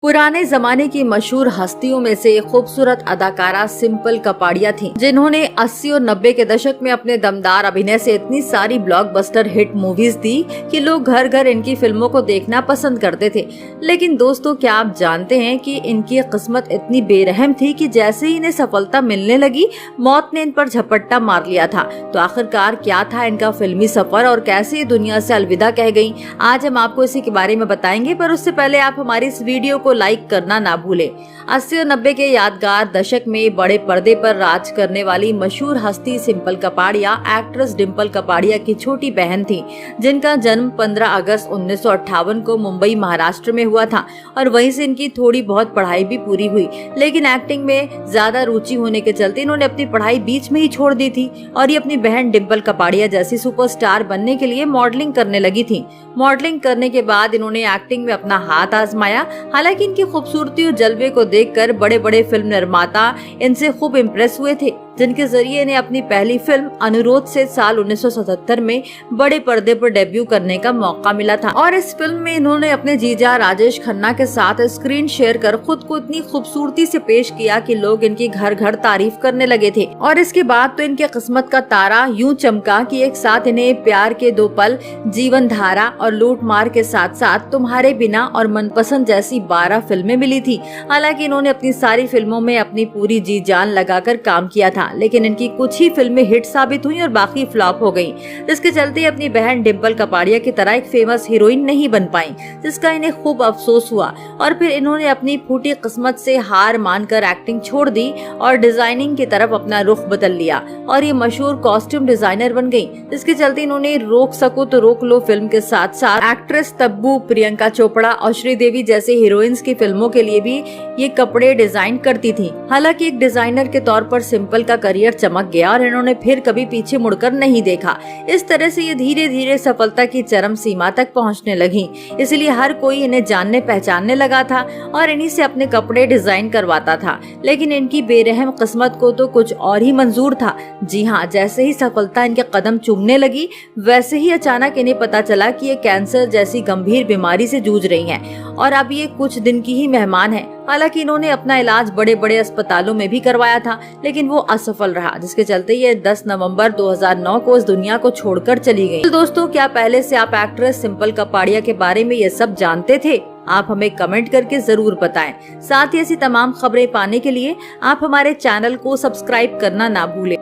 पुराने जमाने की मशहूर हस्तियों में से एक खूबसूरत अदाकारा सिंपल कपाड़िया थी, जिन्होंने 80 और 90 के दशक में अपने दमदार अभिनय से इतनी सारी ब्लॉकबस्टर हिट मूवीज दी कि लोग घर घर इनकी फिल्मों को देखना पसंद करते थे। लेकिन दोस्तों, क्या आप जानते हैं कि इनकी किस्मत इतनी बेरहम थी कि जैसे ही इन्हें सफलता मिलने लगी, मौत ने इन पर झपट्टा मार लिया था। तो आखिरकार क्या था इनका फिल्मी सफर और कैसे ये दुनिया से अलविदा कह गयी, आज हम आपको इसी के बारे में बताएंगे। पर उससे पहले आप हमारी इस वीडियो को लाइक करना ना भूलें। 80 और 90 के यादगार दशक में बड़े पर्दे पर राज करने वाली मशहूर हस्ती सिंपल कपाड़िया एक्ट्रेस डिम्पल कपाड़िया की छोटी बहन थी, जिनका जन्म 15 अगस्त 1958 को मुंबई महाराष्ट्र में हुआ था और वहीं से इनकी थोड़ी बहुत पढ़ाई भी पूरी हुई। लेकिन एक्टिंग में ज्यादा रुचि होने के चलते इन्होंने अपनी पढ़ाई बीच में ही छोड़ दी थी और ये अपनी बहन डिम्पल कपाड़िया जैसी सुपरस्टार बनने के लिए मॉडलिंग करने लगी थी। मॉडलिंग करने के बाद इन्होंने एक्टिंग में अपना हाथ आजमाया। हालांकि इनकी खूबसूरती और जलवे को देखकर बड़े बड़े फिल्म निर्माता इनसे खूब इम्प्रेस हुए थे, जिनके जरिए इन्हें अपनी पहली फिल्म अनुरोध से साल 1977 में बड़े पर्दे पर डेब्यू करने का मौका मिला था। और इस फिल्म में इन्होंने अपने जीजा राजेश खन्ना के साथ स्क्रीन शेयर कर खुद को इतनी खूबसूरती से पेश किया कि लोग इनकी घर घर तारीफ करने लगे थे। और इसके बाद तो इनके किस्मत का तारा यूं चमका कि एक साथ इन्हें प्यार के 2 पल, जीवन धारा और लूट मार के साथ साथ तुम्हारे बिना और मनपसंद जैसी 12 फिल्में मिली थी। हालांकि इन्होंने अपनी सारी फिल्मों में अपनी पूरी जी जान लगाकर काम किया था, लेकिन इनकी कुछ ही फिल्में हिट साबित हुई और बाकी फ्लॉप हो गईं, जिसके चलते अपनी बहन डिम्पल कपाड़िया की तरह एक फेमस हीरोइन नहीं बन पाई, जिसका इन्हें खूब अफसोस हुआ। और फिर इन्होंने अपनी फूटी किस्मत से हार मानकर एक्टिंग छोड़ दी और डिजाइनिंग की तरफ अपना रुख बदल लिया और ये मशहूर कॉस्ट्यूम डिजाइनर बन गई, जिसके चलते इन्होंने रोक सको तो रोक लो फिल्म के साथ साथ एक्ट्रेस तब्बू, प्रियंका चोपड़ा और श्रीदेवी जैसे हीरोइंस की फिल्मों के लिए भी ये कपड़े डिजाइन करती थी। हालांकि एक डिजाइनर के तौर पर सिंपल का करियर चमक गया और इन्होंने फिर कभी पीछे मुड़कर नहीं देखा। इस तरह से ये धीरे धीरे सफलता की चरम सीमा तक पहुंचने लगी। इसलिए हर कोई इन्हें जानने पहचानने लगा था और इन्हीं से अपने कपड़े डिजाइन करवाता था। लेकिन इनकी बेरहम किस्मत को तो कुछ और ही मंजूर था। जी हाँ, जैसे ही सफलता इनके कदम चूमने लगी, वैसे ही अचानक इन्हें पता चला कि ये कैंसर जैसी गंभीर बीमारी से जूझ रही हैं और अब ये कुछ दिन की ही मेहमान है। हालांकि इन्होंने अपना इलाज बड़े बड़े अस्पतालों में भी करवाया था, लेकिन वो असफल रहा, जिसके चलते ये 10 नवंबर 2009 को इस दुनिया को छोड़कर चली गई। तो दोस्तों, क्या पहले से आप एक्ट्रेस सिंपल कपाड़िया के बारे में ये सब जानते थे? आप हमें कमेंट करके जरूर बताएं। साथ ही ऐसी तमाम खबरें पाने के लिए आप हमारे चैनल को सब्सक्राइब करना ना भूलें।